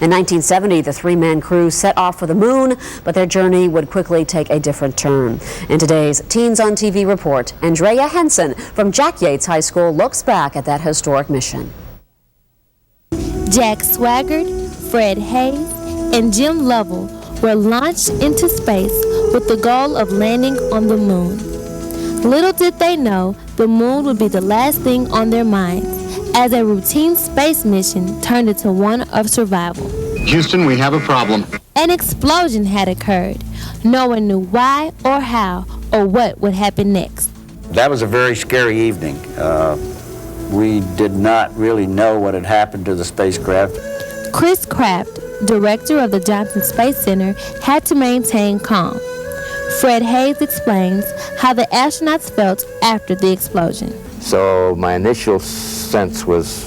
In 1970, the three-man crew set off for the moon, but their journey would quickly take a different turn. In today's Teens on TV report, Andrea Henson from Jack Yates High School looks back at that historic mission. Jack Swaggart, Fred Haise, and Jim Lovell were launched into space with the goal of landing on the moon. Little did they know the moon would be the last thing on their minds, as a routine space mission turned into one of survival. Houston, we have a problem. An explosion had occurred. No one knew why or how or what would happen next. That was a very scary evening. We did not really know what had happened to the spacecraft. Chris Kraft, director of the Johnson Space Center, had to maintain calm. Fred Haise explains how the astronauts felt after the explosion. So my initial sense was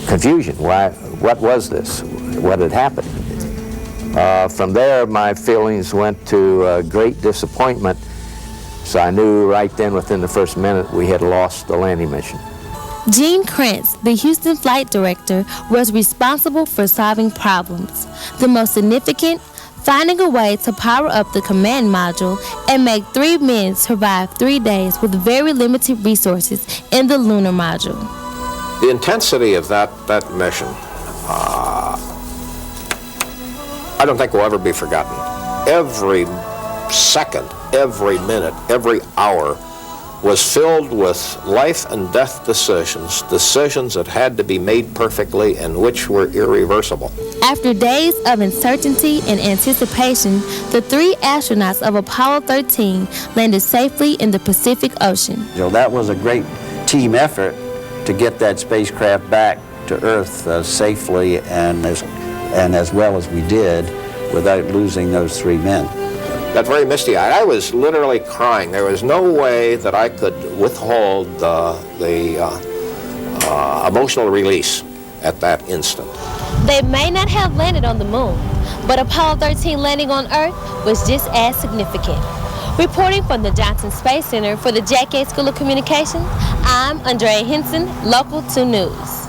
confusion. What was this? What had happened? From there, my feelings went to great disappointment. So I knew right then, within the first minute, we had lost the landing mission. Gene Kranz, the Houston flight director, was responsible for solving problems. The most significant, finding a way to power up the command module and make 3 men survive 3 days with very limited resources in the lunar module. The intensity of that mission, I don't think will ever be forgotten. Every second, every minute, every hour was filled with life and death decisions that had to be made perfectly and which were irreversible. After days of uncertainty and anticipation, the 3 astronauts of Apollo 13 landed safely in the Pacific Ocean. That was a great team effort to get that spacecraft back to Earth safely and as well as we did without losing those 3 men. That very misty-eyed, I was literally crying. There was no way that I could withhold the emotional release at that instant. They may not have landed on the moon, but Apollo 13 landing on Earth was just as significant. Reporting from the Johnson Space Center for the Jack Yates School of Communications, I'm Andrea Henson, Local 2 News.